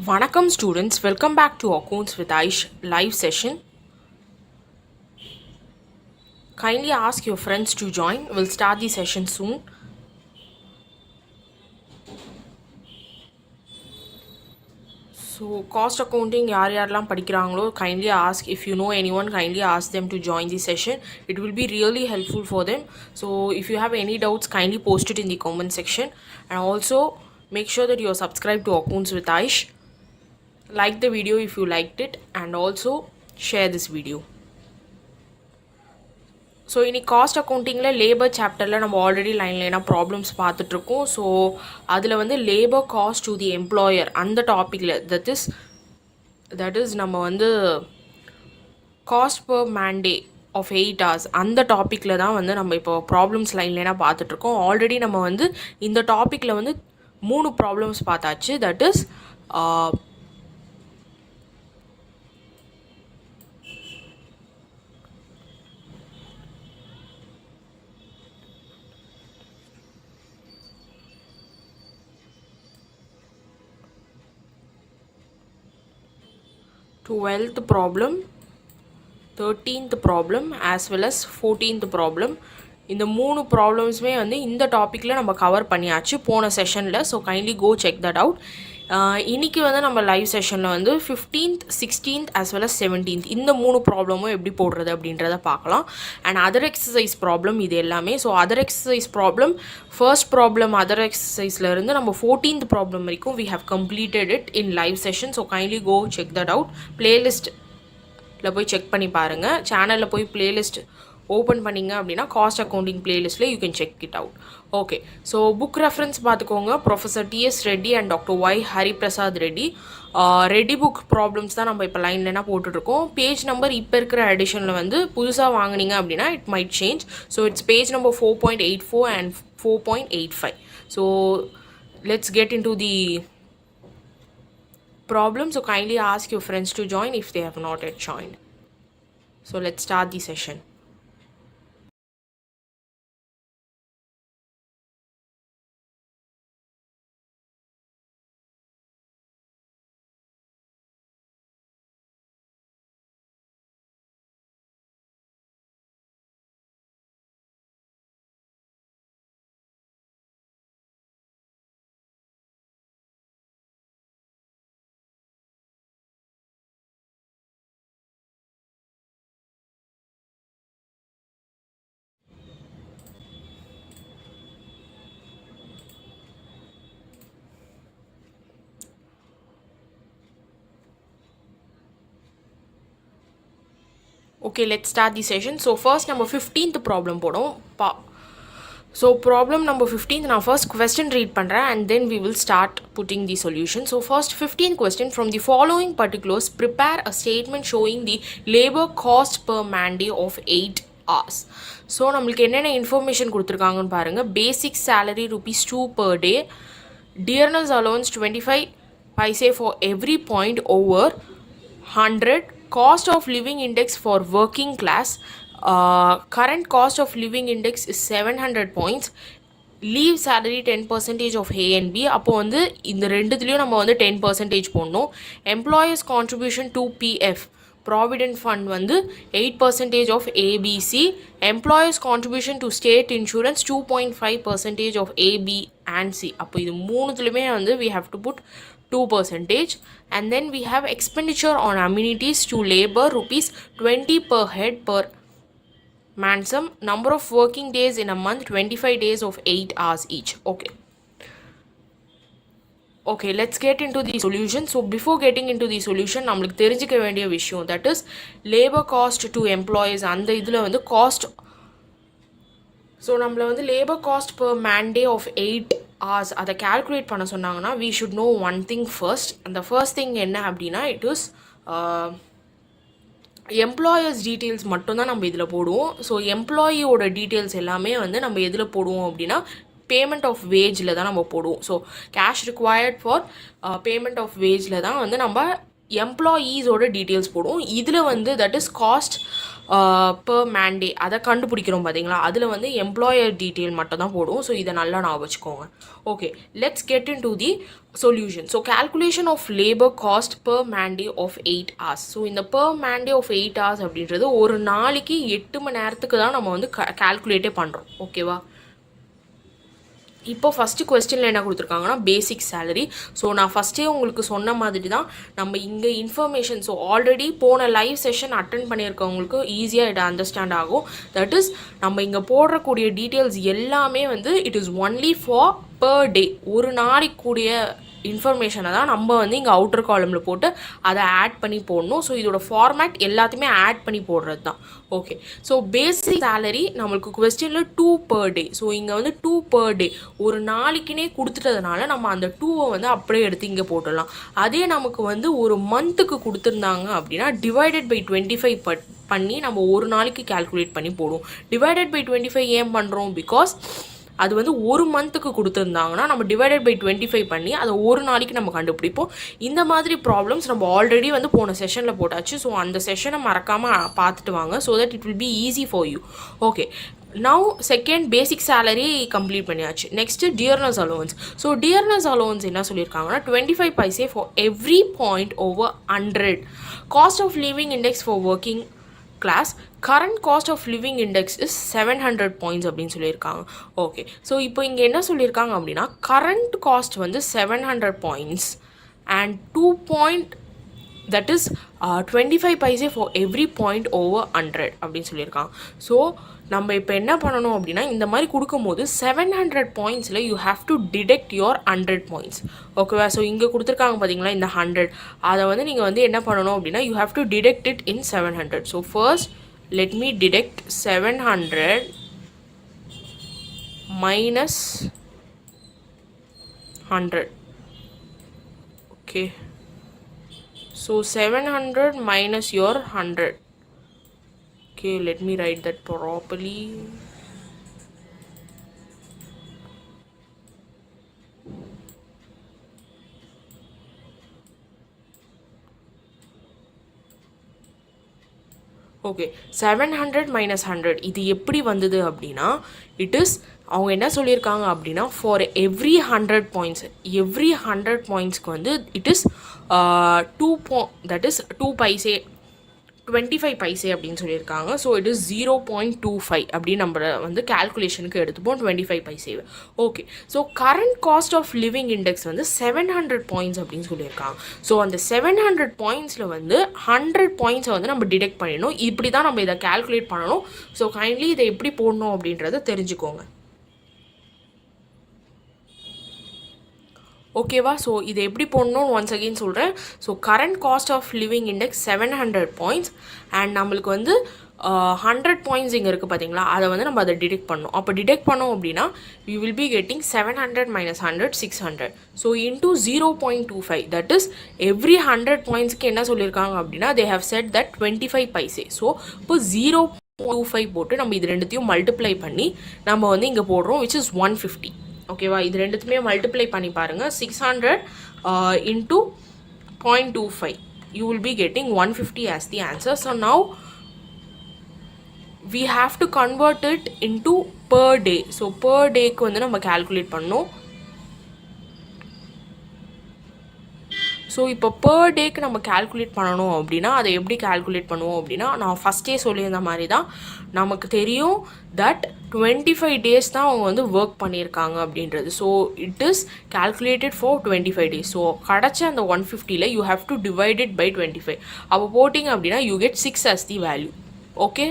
Vanakkam students, welcome back to Accounts with Aish live session. Kindly ask your friends to join. We'll start the session soon. So, cost accounting yaarlam padikirangalo, kindly ask if you know anyone, kindly ask them to join the session. It will be really helpful for them. So, if you have any doubts, kindly post it in the comment section. And also, make sure that you are subscribed to Accounts with Aish. Like the video if you liked it and also share this video. So இனி cost அக்கௌண்டிங்கில் labour சாப்டரில் நம்ம already லைனாக problems பார்த்துட்ருக்கோம். So அதில் வந்து labour cost to the employer அந்த டாப்பிக்கில் தட் இஸ் நம்ம வந்து cost per man day of 8 hours அந்த டாப்பிக்கில் தான் வந்து நம்ம இப்போ ப்ராப்ளம்ஸ் லைனாக பார்த்துட்ருக்கோம். ஆல்ரெடி நம்ம வந்து இந்த டாப்பிக்கில் வந்து 3 ப்ராப்ளம்ஸ் பார்த்தாச்சு. That is twelfth problem, 13th problem as well as 14th problem. இந்த 3 ப்ராப்ளம்ஸுமே வந்து இந்த டாப்பிக்கில் நம்ம கவர் பண்ணியாச்சு போன செஷனில். So kindly go check that out. இன்றைக்கி வந்து நம்ம லைவ் செஷனில் வந்து 15th 16th as well as 17th இந்த 3 ப்ராப்ளமும் எப்படி போடுறது அப்படின்றத பார்க்கலாம். அண்ட் அதர் எக்ஸசைஸ் ப்ராப்ளம் இது எல்லாமே. So other exercise problem first problem other எக்ஸசைஸில் இருந்து நம்ம 14th ப்ராப்ளம் வரைக்கும் we have completed it in live session. So kindly go check that out. பிளேலிஸ்ட்டில் போய் செக் பண்ணி பாருங்கள். சேனலில் போய் பிளேலிஸ்ட் ஓப்பன் பண்ணிங்க அப்படின்னா காஸ்ட் அக்கௌண்டிங் பிளேலிஸ்ட்டில் you can check it out. Okay, so book reference பார்த்துக்கோங்க. Professor T S Reddy and doctor Y Hariprasad Reddy. Reddy book problems தான் நம்ம இப்போ லைன்லனா போட்டுட்ருக்கோம். பேஜ் நம்பர் இப்போ இருக்கிற எடிஷனில் வந்து புதுசாக வாங்கினீங்க அப்படின்னா it might change. So it's page number 4.84 and 4.85. So let's get into the problem. So kindly ask your friends to join if they have not yet joined. So let's start the session. Okay, let's start the session. So first number 15th problem போடும். So problem number 15th நான் first question read பண்ணுறேன் and then we will start putting the solution. So first 15th question, from the following particulars prepare a statement showing the labor cost per man day of 8 hours. So நம்மளுக்கு என்னென்ன information கொடுத்துருக்காங்கன்னு பாருங்கள். பேசிக் salary ₹2 per day, dearness allowance 25 paise for every point over 100, cost of living index for working class, current cost of living index is 700 points, leave salary 10% of A and B. அப்போ வந்து இந்த ரெண்டுத்துலேயும் நம்ம வந்து 10% போடணும். employers contribution to PF provident fund வந்து 8% of ABC, employers contribution to state insurance 2.5% of A, B and C. அப்போ இது மூணுத்துலையுமே வந்து we have to put 2%. and then we have expenditure on amenities to labor ₹20 per head per mansum, number of working days in a month 25 days of 8 hours each. Okay, let's get into the solution. So before getting into the solution நம்மளுக்கு தெரிஞ்சிக்க வேண்டிய விஷயம், that is labor cost to employees. அந்த இதில் வந்து cost, so நம்மளை வந்து labour cost per man day of 8 hours அதை calculate பண்ண சொன்னாங்கன்னா we should know one thing first. அந்த first thing என்ன அப்படின்னா it is எம்ப்ளாயர்ஸ் டீட்டெயில்ஸ் மட்டும்தான் நம்ம இதில் போடுவோம். ஸோ எம்ப்ளாயியோட டீட்டெயில்ஸ் எல்லாமே வந்து நம்ம எதில் போடுவோம் அப்படின்னா பேமெண்ட் ஆஃப் வேஜில் தான் நம்ம போடுவோம். So cash required for payment of வேஜில் தான் வந்து நம்ம எம்ப்ளாயீஸோட டீட்டெயில்ஸ் போடும். இதில் வந்து that is cost per man day அதை கண்டுபிடிக்கிறோம் பார்த்தீங்களா, அதில் வந்து எம்ப்ளாயர் டீட்டெயில் மட்டும் தான் போடும். ஸோ இதை நல்லா நான் வச்சுக்கோங்க. Okay, let's get into the solution. So calculation of labour cost per man day of 8 hours. So இந்த per man day of 8 hours அப்படின்றது ஒரு நாளைக்கு 8 மணி நேரத்துக்கு தான் நம்ம வந்து கால்குலேட்டே பண்ணுறோம். ஓகேவா? இப்போ ஃபஸ்ட்டு கொஸ்டினில் என்ன கொடுத்துருக்காங்கன்னா பேசிக் சேலரி. ஸோ நான் ஃபஸ்ட்டே உங்களுக்கு சொன்ன மாதிரி தான் நம்ம இங்கே இன்ஃபர்மேஷன், ஸோ ஆல்ரெடி போன லைவ் செஷன் அட்டன் பண்ணியிருக்கவங்களுக்கு ஈஸியாக இதை அண்டர்ஸ்டாண்ட் ஆகும். தட் இஸ் நம்ம இங்கே போடுறக்கூடிய டீட்டெயில்ஸ் எல்லாமே வந்து it is only for per day, ஒரு நாளைக்கு கூடிய இன்ஃபர்மேஷனை தான் நம்ம வந்து இங்கே அவுட்டர் காலமில் போட்டு அதை ஆட் பண்ணி போடணும். ஸோ இதோட ஃபார்மேட் எல்லாத்தையுமே ஆட் பண்ணி போடுறது தான். ஓகே, ஸோ பேசிக் சேலரி நம்மளுக்கு கொஸ்டினில் 2 per day. ஸோ இங்கே வந்து 2 per day ஒரு நாளைக்குனே கொடுத்துட்டதுனால நம்ம அந்த 2வை வந்து அப்படியே எடுத்து இங்கே போட்டுடலாம். அதே நமக்கு வந்து ஒரு மந்த்துக்கு கொடுத்துருந்தாங்க அப்படின்னா டிவைடட் பை 25 பண்ணி நம்ம ஒரு நாளைக்கு கால்குலேட் பண்ணி போடுவோம். டிவைடட் பை 25 ஏன் பண்ணுறோம்? பிகாஸ் அது வந்து ஒரு மந்த்துக்கு கொடுத்துருந்தாங்கன்னா நம்ம டிவைடட் பை 25 பண்ணி அதை ஒரு நாளைக்கு நம்ம கண்டுபிடிப்போம். இந்த மாதிரி ப்ராப்ளம்ஸ் நம்ம ஆல்ரெடி வந்து போன செஷனில் போட்டாச்சு. ஸோ அந்த செஷனை மறக்காமல் பார்த்துட்டு வாங்க, so that it will be easy for you. Okay, now second basic salary complete பண்ணியாச்சு. Next dearness allowance. So dearness allowance என்ன சொல்லியிருக்காங்கன்னா 25 paise for every point over 100. Cost of living index for working class, current cost of living index is 700 points அப்படின்னு சொல்லியிருக்காங்க. Okay, so இப்போ இங்கே என்ன சொல்லியிருக்காங்க அப்படின்னா கரண்ட் காஸ்ட் வந்து 700 points and 2 point that is 25 paise for every point over 100 அப்படின்னு சொல்லியிருக்காங்க. ஸோ நம்ம இப்போ என்ன பண்ணணும் அப்படின்னா இந்த மாதிரி கொடுக்கும்போது 700 pointsல you have to deduct your 100 points. ஓகேவா? ஸோ இங்கே கொடுத்துருக்காங்க பார்த்தீங்களா இந்த 100, அதை வந்து நீங்கள் வந்து என்ன பண்ணணும் அப்படின்னா you have to detect it in 700. So first let me deduct 700 minus 100. Okay, so 700 minus your 100. Okay, let me write that properly. Okay, 700 minus 100 இது எப்படி வந்தது அப்படின்னா இட் இஸ் அவங்க என்ன சொல்லியிருக்காங்க அப்படின்னா ஃபார் எவ்ரி 100 points, எவ்ரி 100 pointsக்கு வந்து இட் இஸ் 2 paise 25 paise அப்படின்னு சொல்லியிருக்காங்க. ஸோ இட் இஸ் 0.25 அப்படின்னு நம்ம வந்து கேல்குலேஷனுக்கு எடுத்துப்போம் 25 paise. Okay, so current cost of living index வந்து 700 points அப்படின்னு சொல்லியிருக்காங்க. ஸோ அந்த 700 pointsல வந்து 100 points வந்து நம்ம டிடெக்ட் பண்ணிடணும். இப்படி தான் நம்ம இதை கேல்குலேட் பண்ணணும். ஸோ கைண்ட்லி இதை எப்படி போடணும் அப்படின்றத தெரிஞ்சுக்கோங்க. ஓகேவா? ஸோ இதை எப்படி போடணும்னு ஒன்ஸ் அகெயின் சொல்கிறேன். So current cost of living index 700 points and நம்மளுக்கு வந்து 100 points இங்கே இருக்குது பார்த்தீங்களா, அதை வந்து நம்ம அதை டிடெக்ட் பண்ணணும். அப்போ டிடெக்ட் பண்ணோம் அப்படின்னா we will be getting 700 minus 100 600. So into 0.25 that is every 100 pointsக்கு என்ன சொல்லியிருக்காங்க அப்படின்னா they have set that 25 paise. So இப்போ 0.25 போட்டு நம்ம இது ரெண்டுத்தையும் மல்டிப்ளை பண்ணி நம்ம வந்து இங்கே போடுறோம் விச் இஸ் 150. ஓகேவா? இது ரெண்டுத்துமே மல்டிப்ளை பண்ணி பாருங்கள். 600 into 0.25 you will be getting 150 as the answer. So now we have to convert it into per day. So per dayக்கு வந்து நம்ம calculate பண்ணோம். ஸோ இப்போ பர் டேக்கு நம்ம கால்குலேட் பண்ணணும் அப்படின்னா அதை எப்படி கால்குலேட் பண்ணுவோம் அப்படின்னா நான் ஃபஸ்ட்டே சொல்லியிருந்த மாதிரி தான் நமக்கு தெரியும் தட் 25 days தான் அவங்க வந்து ஒர்க் பண்ணியிருக்காங்க அப்படின்றது. So it is calculated for 25 days. So கிடச்ச அந்த 150ல் you have to divided by 25. அப்போ போட்டிங்க அப்படின்னா you get 6 as the value. Okay,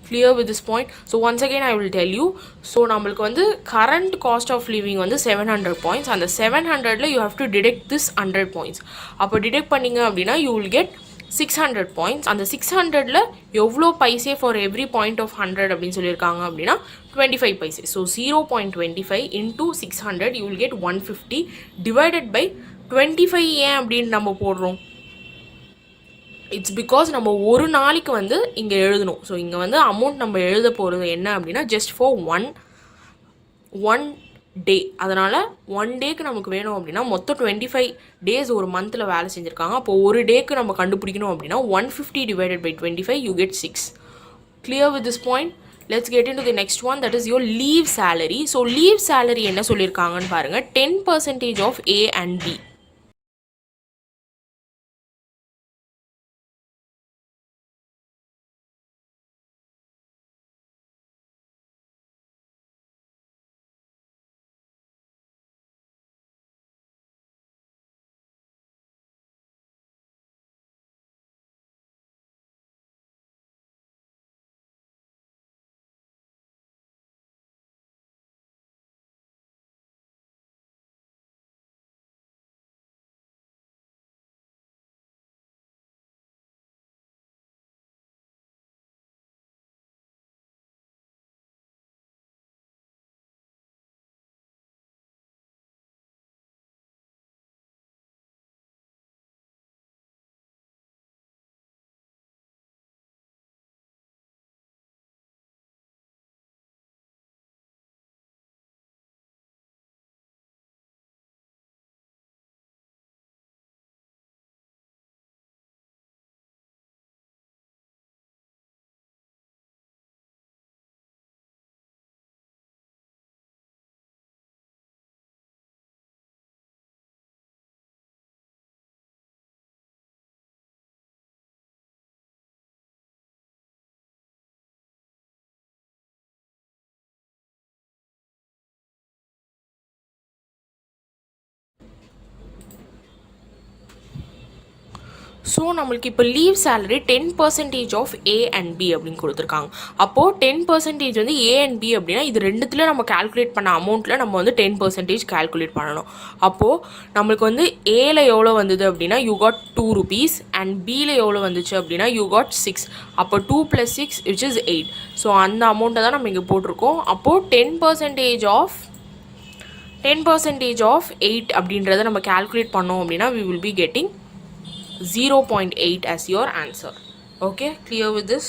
clear with this point? So once again I will tell you. So நம்மளுக்கு வந்து current cost of living வந்து 700 points. அந்த 700ல you have to deduct this 100 points. அப்போ detect பண்ணிங்க அப்படின்னா you will get 600 points. அந்த 600ல எவ்வளோ paise for every point of 100 அப்படின்னு சொல்லியிருக்காங்க அப்படின்னா 25 paise. So 0.25 into 600 you will get 150 divided by 25. ஏன் அப்படின்னு நம்ம போடுறோம்? இட்ஸ் பிகாஸ் நம்ம ஒரு நாளைக்கு வந்து இங்கே எழுதணும். ஸோ இங்கே வந்து அமௌண்ட் நம்ம எழுத போகிறது என்ன அப்படின்னா ஜஸ்ட் ஃபார் ஒன் டே. அதனால் 1 டேக்கு நமக்கு வேணும் அப்படின்னா மொத்தம் 25 டேஸ் ஒரு மந்தில் வேலை செஞ்சுருக்காங்க. அப்போது ஒரு டேக்கு நம்ம கண்டுபிடிக்கணும் அப்படின்னா 150 divided by 25 you get 6. Clear with this point? Let's get into the next one, that is your leave salary. So leave salary என்ன சொல்லியிருக்காங்கன்னு பாருங்கள், 10% of A and B. So நம்மளுக்கு இப்போ leave salary 10% of A and B அப்படின்னு கொடுத்துருக்காங்க. அப்போது 10% வந்து A and B அப்படின்னா இது ரெண்டுத்தில் நம்ம கால்குலேட் பண்ண அமௌண்ட்டில் நம்ம வந்து 10% கால்குலேட் பண்ணணும். அப்போது நம்மளுக்கு வந்து ஏல எவ்வளோ வந்தது அப்படின்னா யூ காட் 2 rupees அண்ட் பியில் எவ்வளோ வந்துச்சு அப்படின்னா யூ காட் 6. அப்போ 2 + 6 which is 8. ஸோ அந்த அமௌண்ட்டை தான் நம்ம இங்கே போட்டிருக்கோம். அப்போது 10% ஆஃப் 8 அப்படின்றத நம்ம கால்குலேட் பண்ணோம் அப்படின்னா we will be getting 0.8 as your answer. Okay, clear with this?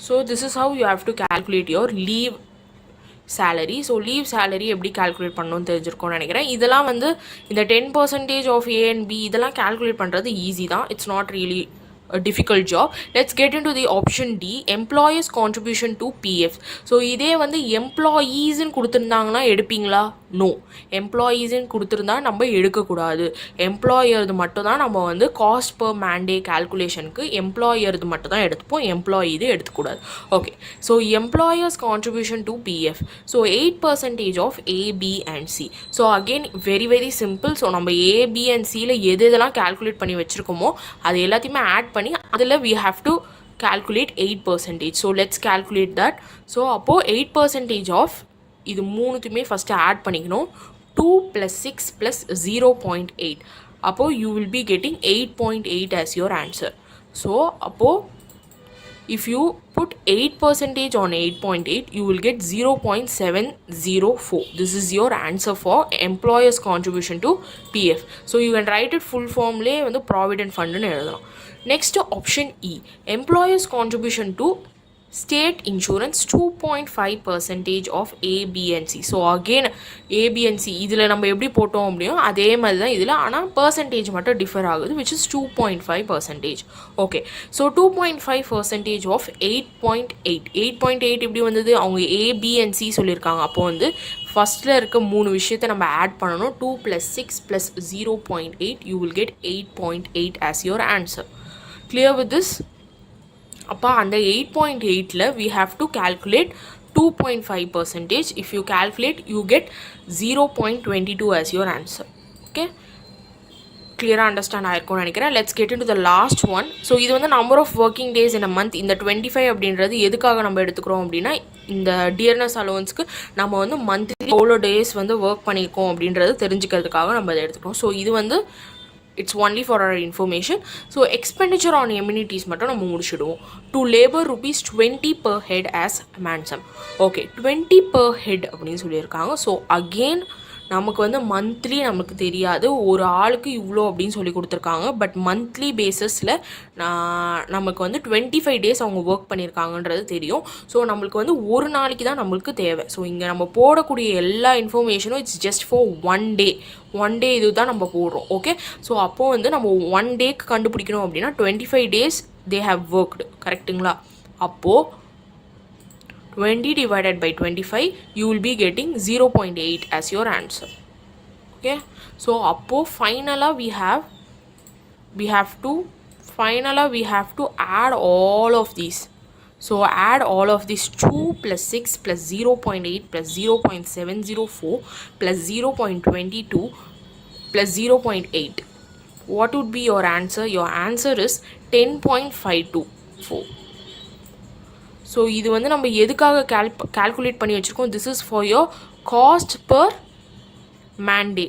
So this is how you have to calculate your leave salary. So leave salary எப்படி calculate பண்ணணும்னு தெரிஞ்சிருக்கோம்னு நினைக்கிறேன். இதெல்லாம் வந்து இந்த 10% of A and B இதெல்லாம் calculate பண்ணுறது easy தான். It's not really a difficult job. Let's get into the option D, employers contribution to PF. So இதே வந்து எம்ப்ளாயீஸ்ன்னு கொடுத்துருந்தாங்கன்னா எடுப்பீங்களா? நோ. எம்ப்ளாயீஸ்ன்னு கொடுத்துருந்தா நம்ம எடுக்கக்கூடாது. எம்ப்ளாயர்து மட்டும் தான் நம்ம வந்து காஸ்ட் பர் மேண்டே கால்குலேஷனுக்கு எம்ப்ளாயர்து மட்டும் தான் எடுத்துப்போம், எம்ப்ளாயீது எடுத்துக்கூடாது. Okay, so employers contribution to PF. So 8% of A, B and C. So again very simple. So நம்ம A, B and Cயில் எதெல்லாம் கால்குலேட் பண்ணி வச்சுருக்கோமோ அது எல்லாத்தையுமே ஆட் பண்ணி அதில் we have to calculate 8%. So let's calculate that. So அப்போது 8% of இது மூணுத்துமே ஃபஸ்ட்டு ஆட் பண்ணிக்கணும். 2 + 6 + 0.8. அப்போது you will be getting 8.8 as your answer. So அப்போது if you put 8% on 8.8 you will get 0.704. This is your answer for employers contribution to PF. So you can write it full formலே வந்து provident fundன்னு எழுதலாம். Next option E, employers contribution to state insurance 2.5% of A, B and C. So again A, B and C இதில் நம்ம எப்படி போட்டோம் அப்படியோ அதே மாதிரி தான் இதில், ஆனால் பர்சன்டேஜ் மட்டும் டிஃபர் ஆகுது, which is 2.5%. Okay, so 2.5% of 8.8. 8.8 எப்படி வந்தது? அவங்க A, B and C சொல்லியிருக்காங்க. அப்போது வந்து ஃபஸ்ட்டில் இருக்க 3 விஷயத்தை நம்ம ஆட் பண்ணணும். 2 + 6 + 0.8 you will get 8.8 as your answer. Clear with this? அப்போ அந்த 8.8ல we have to calculate 2.5%. If you calculate you get 0.22 as your answer. Okay, clear-ஆக அண்டர்ஸ்டாண்ட் ஆயிருக்கும்னு நினைக்கிறேன். Let's get into the last one. So இது வந்து number of working days in a month. இந்த 25 அப்படின்றது எதுக்காக நம்ம எடுத்துக்கிறோம் அப்படின்னா இந்த டியர்னஸ் அலோவன்ஸ்க்கு நம்ம வந்து மந்த்லி எவ்வளோ டேஸ் வந்து ஒர்க் பண்ணியிருக்கோம் அப்படின்றது தெரிஞ்சுக்கிறதுக்காக நம்ம அதை எடுத்துக்கிறோம். ஸோ இது வந்து it's only for our information. So expenditure on amenities மட்டும் நம்ம முடிச்சிடுவோம். To labor ₹20 per head as ransom. Okay, 20 per head அப்படின்னு சொல்லியிருக்காங்க. ஸோ again நமக்கு வந்து மந்த்லி நமக்கு தெரியாது ஒரு ஆளுக்கு இவ்வளோ அப்படின்னு சொல்லி கொடுத்துருக்காங்க. பட் மந்த்லி பேஸஸில் நமக்கு வந்து 25 டேஸ் அவங்க ஒர்க் பண்ணியிருக்காங்கன்றது தெரியும். ஸோ நம்மளுக்கு வந்து ஒரு நாளைக்கு தான் நம்மளுக்கு தேவை. ஸோ இங்கே நம்ம போடக்கூடிய எல்லா இன்ஃபர்மேஷனும் it's just for one day இது தான் நம்ம போடுறோம். ஓகே, ஸோ அப்போது வந்து நம்ம 1 டேக்கு கண்டுபிடிக்கணும் அப்படின்னா 25 டேஸ் தே ஹேவ் ஒர்க்டு. கரெக்டுங்களா? அப்போது 20 divided by 25, you will be getting 0.8 as your answer. Okay, so appo finally we have to add all of these. So add all of these 2 plus 6 plus 0.8 plus 0.704 plus 0.22 plus 0.8. What would be your answer? Your answer is 10.524. So இது வந்து நம்ம எதுக்காக calculate பண்ணி வச்சுருக்கோம்? This is for your cost per Monday.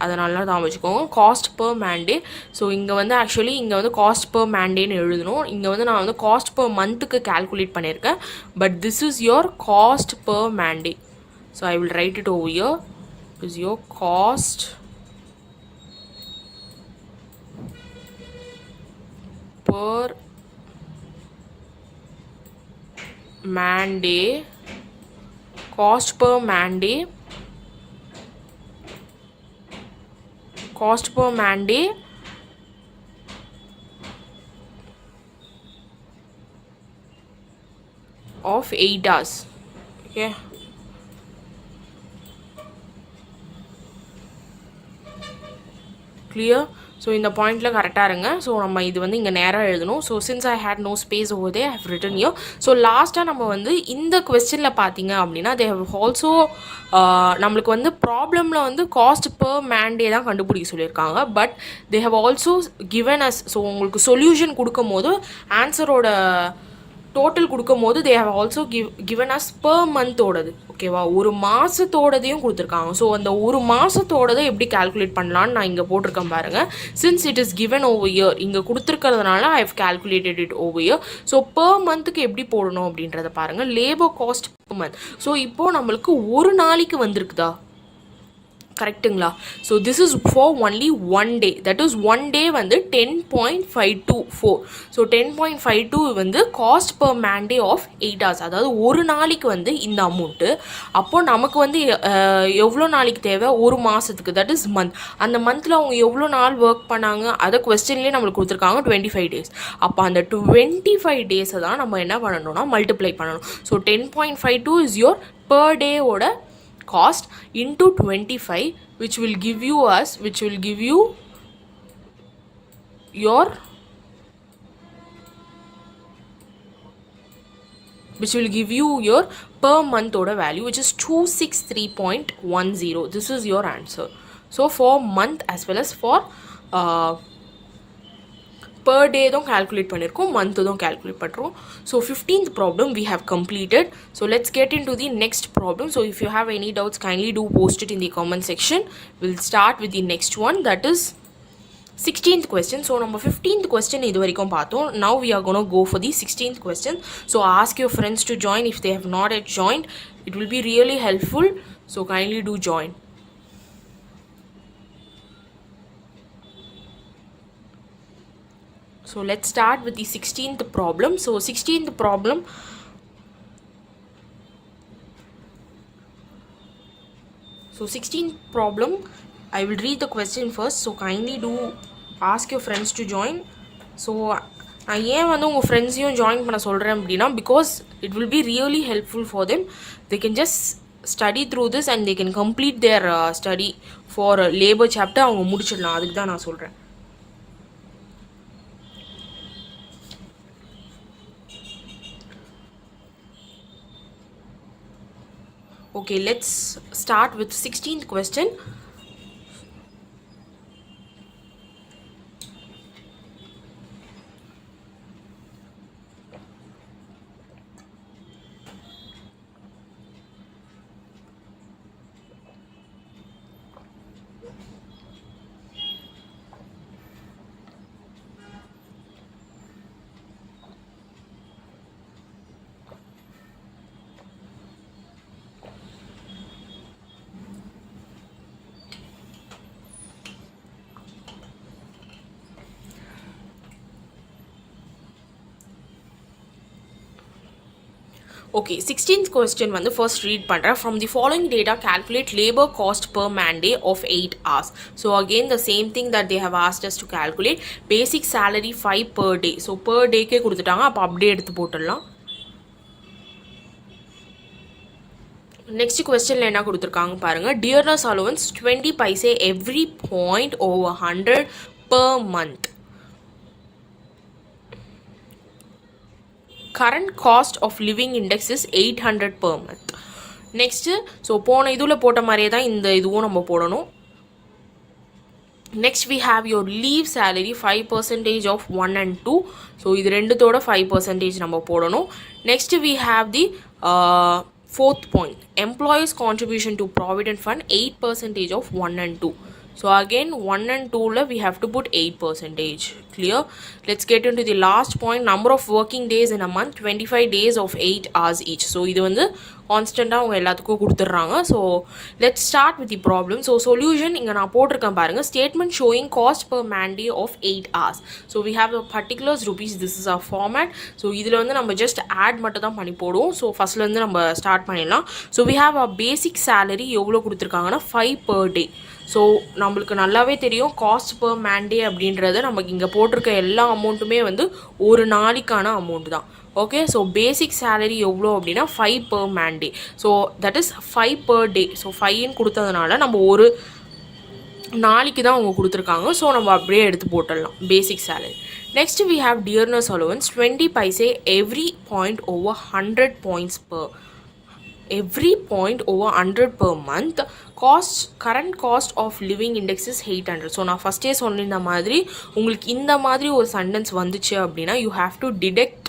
அதனால தான் வச்சுக்கோங்க cost per Monday. So இங்கே வந்து ஆக்சுவலி இங்கே வந்து காஸ்ட் பர் மேண்டேன்னு எழுதணும். இங்கே வந்து நான் வந்து காஸ்ட் பர் மந்த்துக்கு கால்குலேட் பண்ணியிருக்கேன். But this is your cost per Monday. So I will write it over your is your cost per Monday, cost per Monday of 8 hours. Okay, clear? So இந்த பாயிண்டில் கரெக்டாக இருங்க. ஸோ நம்ம இது வந்து இங்கே நேராக எழுதணும். So since I had no space over there I have written you. So லாஸ்ட்டாக நம்ம வந்து இந்த கொஸ்டினில் பார்த்தீங்க அப்படின்னா தே ஹவ் ஆல்சோ நம்மளுக்கு வந்து ப்ராப்ளமில் வந்து காஸ்ட் பர் மேண்டே தான் கண்டுபிடிக்க சொல்லியிருக்காங்க. But they have also given us, so உங்களுக்கு சொல்யூஷன் கொடுக்கும் போது ஆன்சரோட டோட்டல் கொடுக்கும் போது they have also given us per மந்தோடது. ஓகேவா, ஒரு மாதத்தோடதையும் கொடுத்துருக்காங்க. ஸோ அந்த ஒரு மாதத்தோடதை எப்படி கால்குலேட் பண்ணலான்னு நான் இங்கே போட்டிருக்கேன் பாருங்கள். Since it is given over year, இங்கே கொடுத்துருக்கிறதுனால I have calculated it over year. So per மந்த்துக்கு எப்படி போடணும் அப்படின்றத பாருங்கள். Labour cost per month. So இப்போது நம்மளுக்கு ஒரு நாளைக்கு வந்திருக்குதா? கரெக்டுங்களா? So this is for only one day. That is one day வந்து 10.524. ஸோ 10.52 வந்து cost per man day of 8 hours. அதாவது ஒரு நாளைக்கு வந்து இந்த அமௌண்ட்டு. அப்போது நமக்கு வந்து எவ்வளோ நாளைக்கு தேவை? ஒரு மாதத்துக்கு, தட் இஸ் மந்த். அந்த மந்தில் அவங்க எவ்வளோ நாள் ஒர்க் பண்ணாங்க அதை கொஸ்டின்லேயே நம்மளுக்கு கொடுத்துருக்காங்க 25 days. அப்போ அந்த 25 டேஸை தான் நம்ம என்ன பண்ணணும்னா மல்டிப்ளை பண்ணணும். ஸோ 10.52 இஸ் யோர் பர் டேவோட cost into 25, which will give you your per month order value, which is 263.10. this is your answer. So for month as well as for per day don't calculate பண்ணிருக்கோம், month don't calculate பண்றோம். So 15th problem we have completed. So let's get into the next problem. So if you have any doubts, kindly do post it in the comment section. We'll start with the next one, that is 16th question. So number 15th question இது வரைக்கும் பார்த்தோம். Now we are going to go for the 16th question. So ask your friends to join if they have not yet joined. It will be really helpful. So kindly do join. So let's start with the 16th problem. So 16th problem, I will read the question first. So kindly do ask your friends to join. So நான் ஏன் வந்து உங்கள் ஃப்ரெண்ட்ஸையும் join பண்ண சொல்கிறேன் அப்படின்னா, because it will be really helpful for them. They can just study through this and they can complete their study for labour chapter அவங்க முடிச்சிடலாம். அதுக்கு தான் நான் சொல்கிறேன். Okay, let's start with 16th question. Okay, 16th question வந்து first read பண்ணுறேன். From the following data, calculate labor cost per man day of 8 hours. So again, the same thing that they have asked us to calculate. Basic salary 5 per day. So per dayக்கே கொடுத்துட்டாங்க, அப்போ அப்படியே எடுத்து போட்டுடலாம். Next கொஸ்டினில் என்ன கொடுத்துருக்காங்க பாருங்கள். Dearness allowance 20 paise every point over 100 per month. Current cost of living index is 800 per month. Next, so போன இதுல போட்ட மாதிரியே தான் இந்த இதுவும் நம்ம போடணும். Next we have your leave salary 5% of 1 and 2. So இது ரெண்டுத்தோட 5% நம்ம போடணும். Next we have the fourth point. Employees contribution to provident fund 8% of 1 and 2. So again 1 and 2 la we have to put 8%. Clear? Let's get into the last point. Number of working days in a month 25 days of 8 hours each. So இது வந்து கான்ஸ்டண்ட்டாக அவங்க எல்லாத்துக்கும் கொடுத்துட்றாங்க. So let start with the problem. So solution இங்கே நான் போட்டிருக்கேன் பாருங்கள். Statement showing cost per man day of 8 hours. So we have particulars rupees. This is a format. So இதில் வந்து நம்ம ஜஸ்ட் ஆட் மட்டும் தான் பண்ணி போடுவோம். ஸோ ஃபஸ்ட்லேருந்து நம்ம ஸ்டார்ட் பண்ணிடலாம். So we have a basic salary எவ்வளோ கொடுத்துருக்காங்கன்னா 5 per day. ஸோ நம்மளுக்கு நல்லாவே தெரியும் காஸ்ட் பர் மேன் டே அப்படின்றது நமக்கு இங்கே போட்டிருக்க எல்லா அமௌண்ட்டுமே வந்து ஒரு நாளைக்கான அமௌண்ட் தான். ஓகே, ஸோ பேசிக் சேலரி எவ்வளோ அப்படின்னா 5 per man day. So that is 5 per day. So 5ன்னு கொடுத்ததுனால நம்ம ஒரு நாளைக்கு தான் அவங்க கொடுத்துருக்காங்க. ஸோ நம்ம அப்படியே எடுத்து போட்டுடலாம் basic salary. Next we have dearness allowance 20 paise every point over 100 points per. Every point over 100 per month. Current cost of living index is 800. So நான் ஃபஸ்ட்டே சொன்ன மாதிரி உங்களுக்கு இந்த மாதிரி ஒரு சென்டென்ஸ் வந்துச்சு அப்படின்னா you have to deduct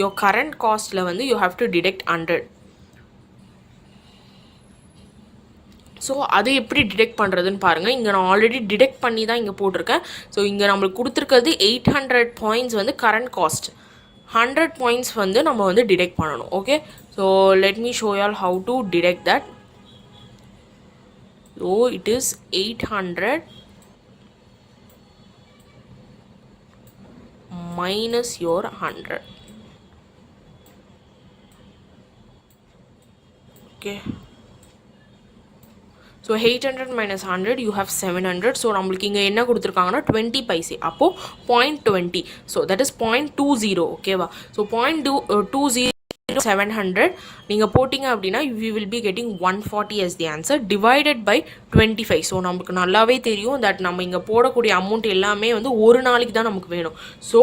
your current costல வந்து you have to deduct 100. So அது எப்படி டிடெக்ட் பண்ணுறதுன்னு பாருங்கள். இங்கே நான் ஆல்ரெடி டிடெக்ட் பண்ணி தான் இங்கே போட்டிருக்கேன். ஸோ இங்கே நம்மளுக்கு கொடுத்துருக்கிறது 800 points வந்து கரண்ட் காஸ்ட். 100 points வந்து நம்ம வந்து டிடெக்ட் பண்ணணும். Okay, so let me show y'all how to deduct that. So it is 800 minus your 100. Okay, so 800 minus 100 you have 700. So நம்மளுக்கு இங்கே என்ன கொடுத்துருக்காங்கன்னா 20 பைசே. அப்போது 0.20. So that is 0.20. ஓகேவா? ஸோ 0.20 700 நீங்கள் போட்டிங்க அப்படின்னா we will be getting 140 as the answer divided by 25. So நமக்கு நல்லாவே தெரியும் தட் நம்ம இங்கே போடக்கூடிய அமௌண்ட் எல்லாமே வந்து ஒரு நாளைக்கு தான் நமக்கு வேணும். ஸோ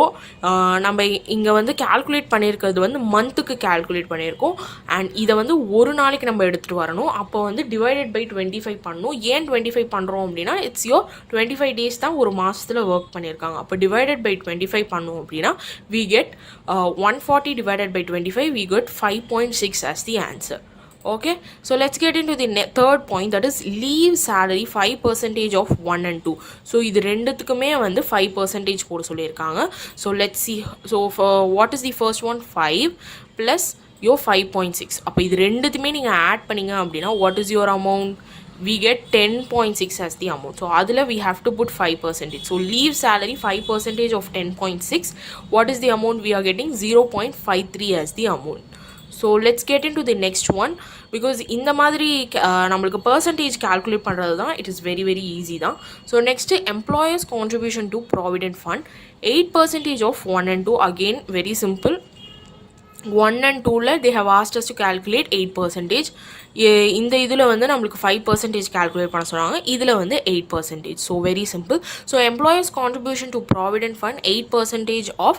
நம்ம இங்கே வந்து கேல்குலேட் பண்ணியிருக்கிறது வந்து மந்த்துக்கு கேல்குலேட் பண்ணியிருக்கோம். அண்ட் இதை வந்து ஒரு நாளைக்கு நம்ம எடுத்துகிட்டு வரணும். அப்போ வந்து டிவைடட் பை 25 பண்ணணும். ஏன் 25 பண்ணுறோம் அப்படின்னா இட்ஸ் யோர் 25 days தான் ஒரு மாதத்தில் ஒர்க் பண்ணியிருக்காங்க. அப்போ டிவைடட் பை 25 பண்ணோம் அப்படின்னா we get 140 divided by 25 we get 5.6 as the answer. Okay, so let's get into the third point, that is leave salary 5% of 1 and 2. so இது ரெண்டுத்துக்குமே வந்து 5% போட சொல்லியிருக்காங்க. so let's see. so for what is the first one? 5 plus your 5.6. அப்போ இது ரெண்டுத்துமே நீங்கள் add பண்ணிங்க அப்படின்னா what is your amount? we get 10.6 as the amount. so adula we have to put 5%. so leave salary 5% of 10.6. what is the amount we are getting? 0.53 as the amount. so let's get into the next one, because இந்த மாதிரி நம்மளுக்கு percentage calculate பண்ணுறது தான் it is very very easy தான். so next employers contribution to provident fund 8% of 1 and 2. again very simple. 1 and 2ல they have asked us to calculate 8%. இந்த இதில் வந்து நம்மளுக்கு 5% calculate பண்ண சொன்னாங்க. இதில் வந்து 8%. so very simple. so employers contribution to provident fund 8% of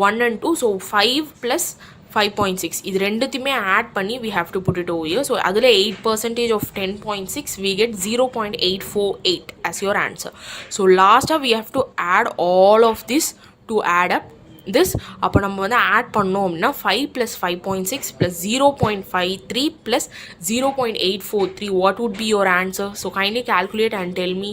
1 and 2. so 5 plus 5.6 இது ரெண்டுத்தையுமே ஆட் பண்ணி we have to put it over here. so அதில் 8% of 10.6 we get 0.848 as your answer. so last we have to add all of this to add up this. அப்போ நம்ம வந்து add பண்ணோம் அப்படின்னா 5 plus 5.6 plus 0.53 plus 0.843. what would be your answer? so kindly calculate and tell me.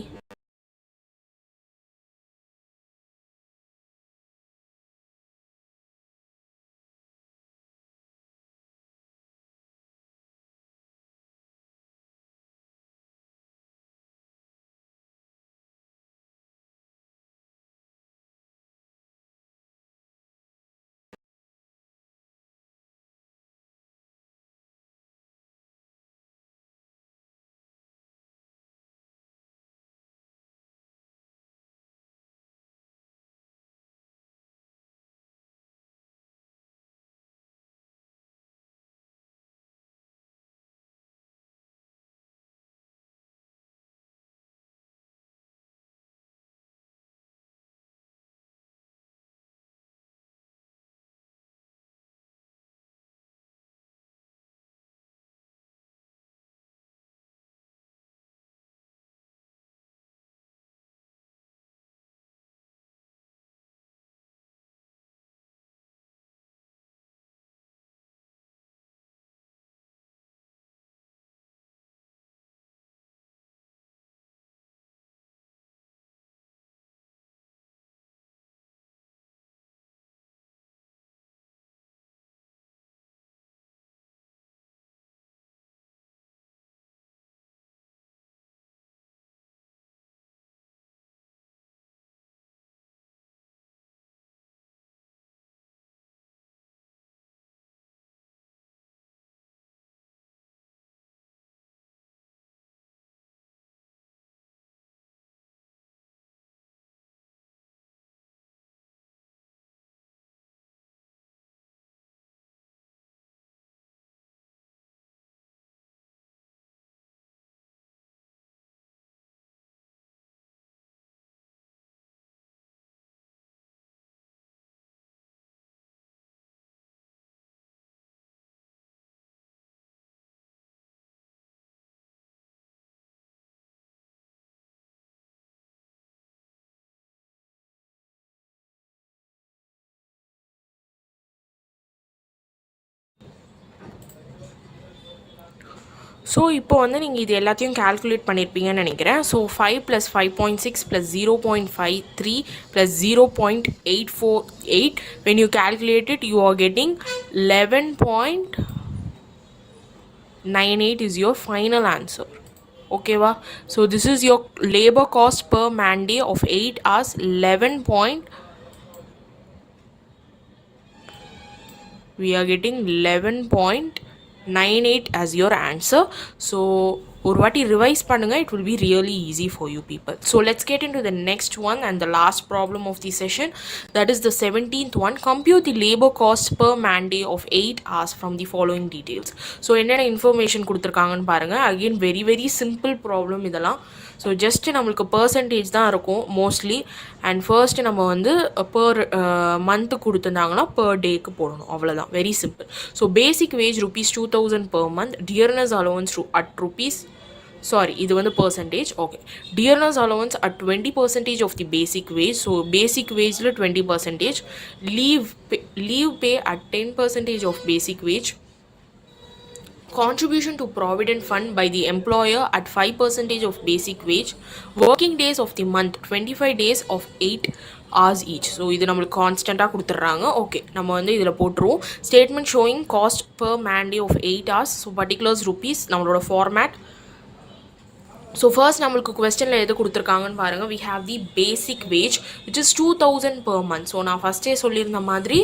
So இப்போ வந்து நீங்கள் இது எல்லாத்தையும் கால்குலேட் பண்ணியிருப்பீங்கன்னு நினைக்கிறேன். So 5 + 5.6 + 0.53 + 0.848 when you calculate it you are getting 11.98 is your final answer. Okay va? So this is your labor cost per man day of 8 hours 11. We are getting 11.98 as your answer. So ஒரு வாட்டி revise பண்ணுங்க, it will be really easy for you people. So let's get into the next one and the last problem of the session, that is the 17th one. Compute the labor cost per man day of 8 hours from the following details. So என்னென்ன information கொடுத்துருக்காங்கன்னு பாருங்க. Again very very simple problem இதெல்லாம். So just நம்மளுக்கு percentage தான் இருக்கும் mostly. And first நம்ம வந்து per month கொடுத்துருந்தாங்கன்னா பர் டேக்கு போடணும், அவ்வளோதான். Very simple. So basic wage ₹2000 per month. Dearness allowance at rupees, sorry, இது வந்து percentage. Okay, dearness allowance at 20% of the basic wage. So basic வேஜில் 20%. Leave pay at 10% of basic wage. Contribution to provident fund by the employer at 5% of basic wage. Working days of the month 25 days of 8 hours each. So இது நம்மளுக்கு கான்ஸ்டண்ட்டாக கொடுத்துட்றாங்க. Okay, நம்ம வந்து இதில் போட்டுருவோம். Statement showing cost per man day of 8 hours. So particulars rupees, நம்மளோட format. So first நம்மளுக்கு கொஸ்டினில் எது கொடுத்துருக்காங்கன்னு பாருங்கள். We have the basic wage which is 2000 per month. So நான் ஃபஸ்ட்டே சொல்லியிருந்த மாதிரி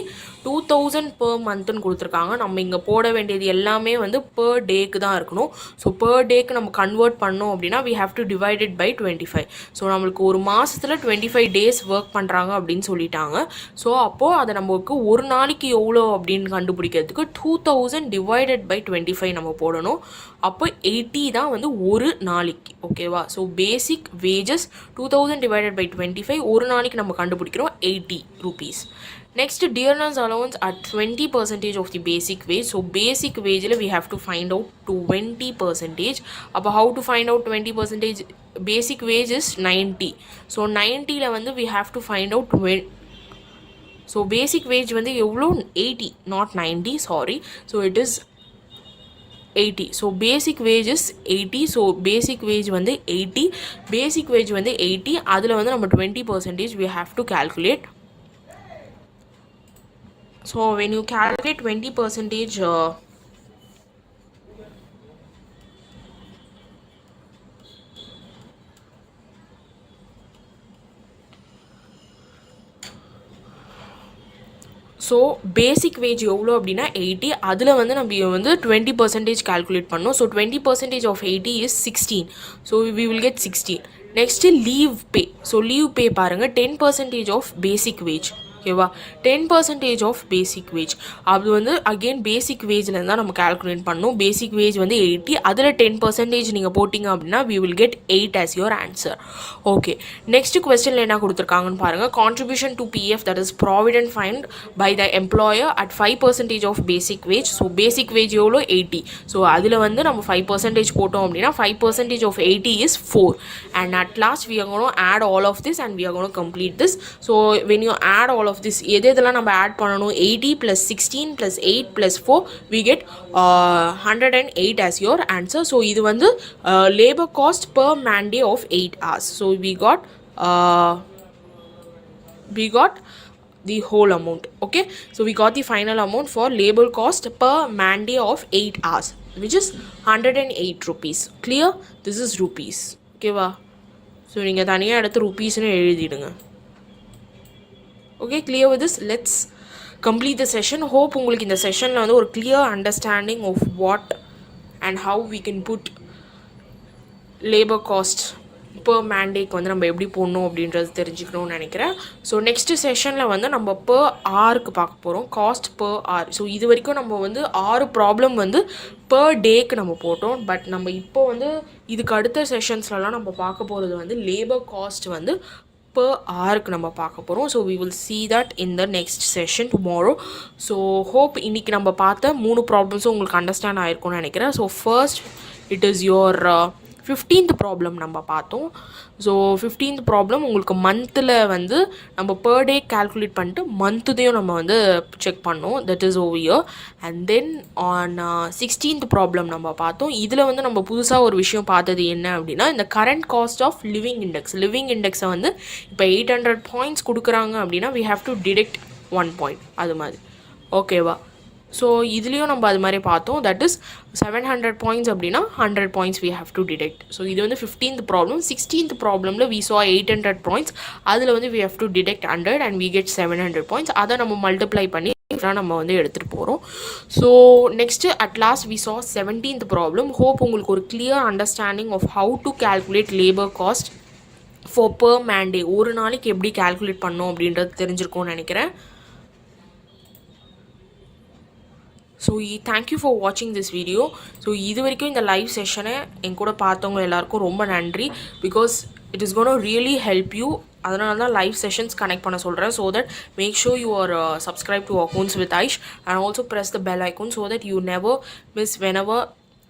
2000 per monthன்னு கொடுத்துருக்காங்க. நம்ம இங்கே போட வேண்டியது எல்லாமே வந்து per டேக்கு தான் இருக்கணும். ஸோ per டேக்கு நம்ம கன்வெர்ட் பண்ணோம் அப்படின்னா we have to divide it by 25. So நம்மளுக்கு ஒரு மாதத்தில் 25 days ஒர்க் பண்ணுறாங்க அப்படின்னு சொல்லிட்டாங்க. ஸோ அப்போது அதை நமக்கு ஒரு நாளைக்கு எவ்வளோ அப்படின்னு கண்டுபிடிக்கிறதுக்கு 2000 divided by 25 நம்ம போடணும். அப்போ 80 தான் வந்து ஒரு நாளைக்கு. ஓகேவா? So basic wages 2000 divided by 25 ஒரு நாளைக்கு நம்ம கண்டுபிடிக்கிறோம் 80 rupees. Next, dearness allowance at 20% of the basic wage. So basic wage we have to find out 20%. About how to find out 20%? Basic wage is 90. So 90 la வந்து we have to find out 20. So basic wage வந்து எவ்வளோ? 80, not 90, sorry. So it is 80. So basic wage is 80. So basic wage வந்து 80. Basic wage வந்து 80. அதில் வந்து நம்ம 20% we have to calculate. So when you calculate 20%, so basic wage எவ்வளோ அப்படின்னா 80. அதில் வந்து நம்ம வந்து 20% கால்குலேட் பண்ணோம். So 20% of 80 is 16. So we will get 16. Next leave pay. So leave pay பாருங்கள் 10% of பேசிக் வேஜ். ஓகேவா? 10% ஆஃப் பேசிக் வேஜ். அது வந்து அகெயின் பேசிக் வேஜில் தான் நம்ம கால்குலேட் பண்ணணும். பேசிக் வேஜ் வந்து 80. அதில் 10% நீங்கள் போட்டிங்க அப்படின்னா we will get 8 as your answer. Okay, next கொஸ்டினில் என்ன கொடுத்துருக்காங்கன்னு பாருங்கள். Contribution to PF, that is provident fund by the employer at 5% of basic wage. So basic wage எவ்வளோ? 80. ஸோ அதில் வந்து நம்ம 5% போட்டோம் அப்படின்னா 5% of 80 is 4. And at last we are going to add all of this and we are going to complete this. So when you add all of this, எதெல்லாம் நம்ம add பண்ணணும்? 80 plus 16 plus 8 plus 4 we get 108 as your answer. So இது வந்து labor cost per man day of 8 hours. So we got the whole amount. Okay, so we got the final amount for labor cost per man day of 8 hours, which is 108 rupees. Clear? This is rupees. Okay va? So நீங்கள் தனியாக எடுத்து rupeesனு எழுதிடுங்க. Okay, clear with this? Let's complete the session. Hope உங்களுக்கு இந்த செஷனில் வந்து ஒரு clear understanding of what and how we can put labor cost per man dayக்கு வந்து நம்ம எப்படி போடணும் அப்படின்றது தெரிஞ்சுக்கணும்னு நினைக்கிறேன். ஸோ நெக்ஸ்ட் செஷனில் வந்து நம்ம per hourக்கு பார்க்க போகிறோம். Cost per hour. ஸோ இது வரைக்கும் நம்ம வந்து 6 ப்ராப்ளம் வந்து per டேக்கு நம்ம போட்டோம். பட் நம்ம இப்போ வந்து இதுக்கு அடுத்த செஷன்ஸ்லலாம் நம்ம பார்க்க போகிறது வந்து லேபர் காஸ்ட் வந்து per hourக்கு நம்ம பார்க்க போகிறோம். So we will see that in the next session tomorrow. So hope இன்றைக்கி நம்ம பார்த்த 3 ப்ராப்ளம்ஸும் உங்களுக்கு அண்டர்ஸ்டாண்ட் ஆகிருக்கும்னு நினைக்கிறேன். So first it is your 15th problem நம்ம பார்த்தோம். ஸோ 15th ப்ராப்ளம் உங்களுக்கு மந்தில் வந்து நம்ம பர் டே கால்குலேட் பண்ணிட்டு மந்த்துதையும் நம்ம வந்து செக் பண்ணோம். That is over year. And then on 16th problem நம்ம பார்த்தோம். இதில் வந்து நம்ம புதுசாக ஒரு விஷயம் பார்த்தது என்ன அப்படின்னா, இந்த கரண்ட் காஸ்ட் ஆஃப் லிவிங் இண்டெக்ஸை வந்து இப்போ 800 பாயிண்ட்ஸ் கொடுக்குறாங்க அப்படின்னா we have to deduct 1 point அது மாதிரி. ஓகேவா? ஸோ இதுலேயும் நம்ம அது மாதிரி பார்த்தோம். தட் இஸ் 700 பாயிண்ட்ஸ் அப்படின்னா 100 points we have to deduct. So இது வந்து 15th problem. 16th ப்ராப்ளமில் we saw 800 points. அதில் வந்து we have to deduct 100 and we get 700 points. அதை நம்ம மல்டிப்ளை பண்ணி நம்ம வந்து எடுத்துகிட்டு போகிறோம். So next at last we saw 17th problem. Hope உங்களுக்கு ஒரு clear understanding of how to calculate labour cost for per man day. ஒரு நாளைக்கு எப்படி கால்குலேட் பண்ணோம் அப்படின்றது தெரிஞ்சிருக்கும்னு நினைக்கிறேன். ஸோ தேங்க்யூ ஃபார் வாட்சிங் திஸ் வீடியோ. ஸோ இது வரைக்கும் இந்த லைவ் செஷனை என் கூட பார்த்தவங்க எல்லாருக்கும் ரொம்ப நன்றி. Because it is gonna really help you. அதனால தான் லைவ் செஷன்ஸ் கனெக்ட் பண்ண சொல்கிறேன். So that make sure you are subscribe to accounts with Aish and also press the bell icon so that you never miss whenever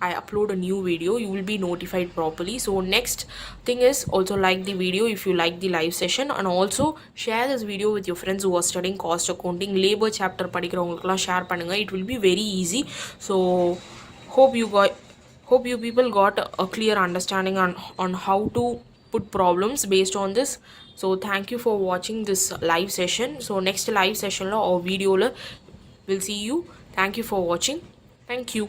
I upload a new video, you will be notified properly. So next thing is also like the video if you like the live session, and also share this video with your friends who are studying cost accounting. Labor chapter படிக்கிறவங்களுக்குலாம் share பண்ணுங்க. It will be very easy. So hope you people got a clear understanding on how to put problems based on this. So thank you for watching this live session. So next live session la or video la we'll see you. Thank you for watching. Thank you.